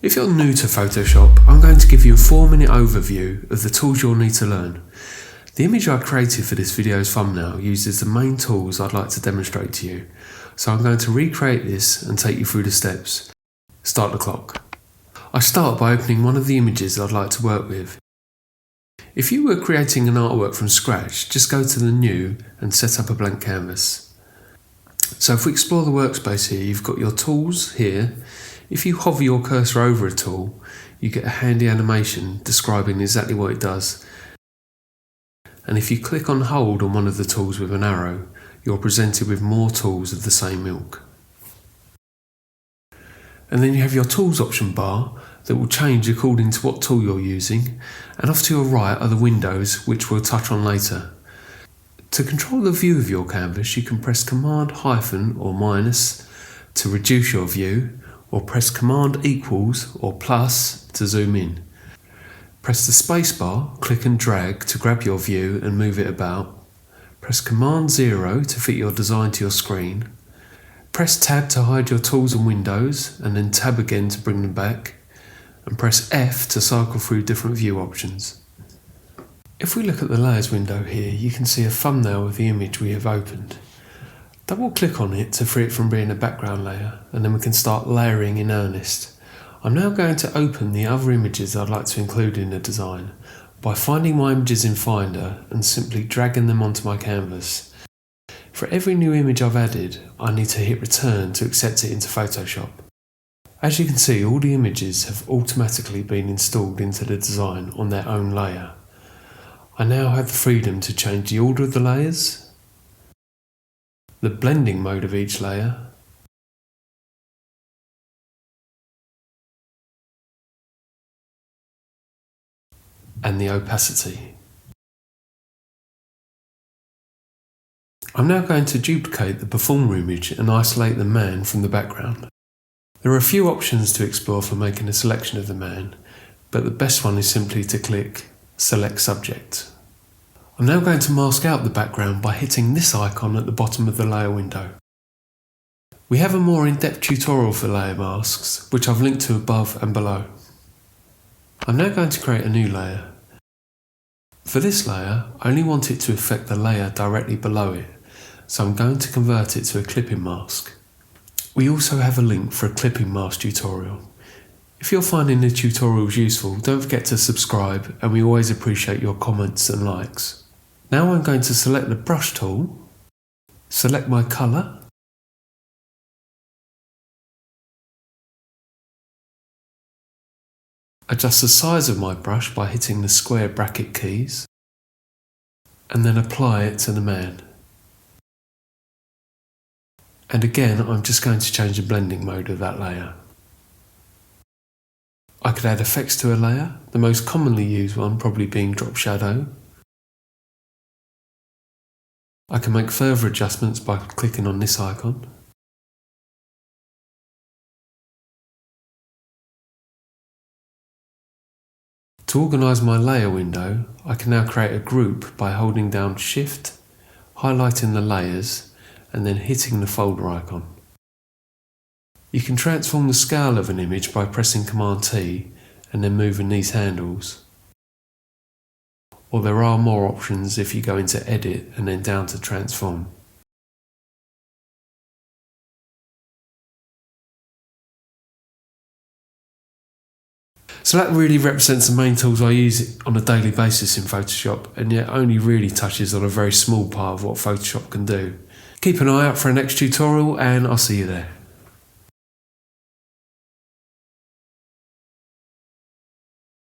If you're new to Photoshop, I'm going to give you a 4-minute overview of the tools you'll need to learn. The image I created for this video's thumbnail uses the main tools I'd like to demonstrate to you, so I'm going to recreate this and take you through the steps. Start the clock. I start by opening one of the images I'd like to work with. If you were creating an artwork from scratch, just go to the New and set up a blank canvas. So if we explore the workspace here, you've got your tools here. If you hover your cursor over a tool, you get a handy animation describing exactly what it does. And if you click on hold on one of the tools with an arrow, you're presented with more tools of the same ilk. And then you have your tools option bar that will change according to what tool you're using, and off to your right are the windows, which we'll touch on later. To control the view of your canvas, you can press Command - or minus to reduce your view, or press Command = or plus to zoom in. Press the spacebar, click and drag to grab your view and move it about. Press Command 0 to fit your design to your screen. Press Tab to hide your tools and windows, and then Tab again to bring them back. And press F to cycle through different view options. If we look at the layers window here, you can see a thumbnail of the image we have opened. Double click on it to free it from being a background layer, and then we can start layering in earnest. I'm now going to open the other images I'd like to include in the design by finding my images in Finder and simply dragging them onto my canvas. For every new image I've added, I need to hit return to accept it into Photoshop. As you can see, all the images have automatically been installed into the design on their own layer. I now have the freedom to change the order of the layers, the blending mode of each layer, and the opacity. I'm now going to duplicate the performer image and isolate the man from the background. There are a few options to explore for making a selection of the man, but the best one is simply to click Select Subject. I'm now going to mask out the background by hitting this icon at the bottom of the layer window. We have a more in-depth tutorial for layer masks, which I've linked to above and below. I'm now going to create a new layer. For this layer, I only want it to affect the layer directly below it, so I'm going to convert it to a clipping mask. We also have a link for a clipping mask tutorial. If you're finding the tutorials useful, don't forget to subscribe, and we always appreciate your comments and likes. Now I'm going to select the brush tool, select my colour, adjust the size of my brush by hitting the square bracket keys, and then apply it to the man. And again, I'm just going to change the blending mode of that layer. I could add effects to a layer, the most commonly used one probably being drop shadow. I can make further adjustments by clicking on this icon. To organise my layer window, I can now create a group by holding down Shift, highlighting the layers, and then hitting the folder icon. You can transform the scale of an image by pressing Command T and then moving these handles. Or there are more options if you go into Edit and then down to Transform. So that really represents the main tools I use on a daily basis in Photoshop, and yet only really touches on a very small part of what Photoshop can do. Keep an eye out for our next tutorial, and I'll see you there.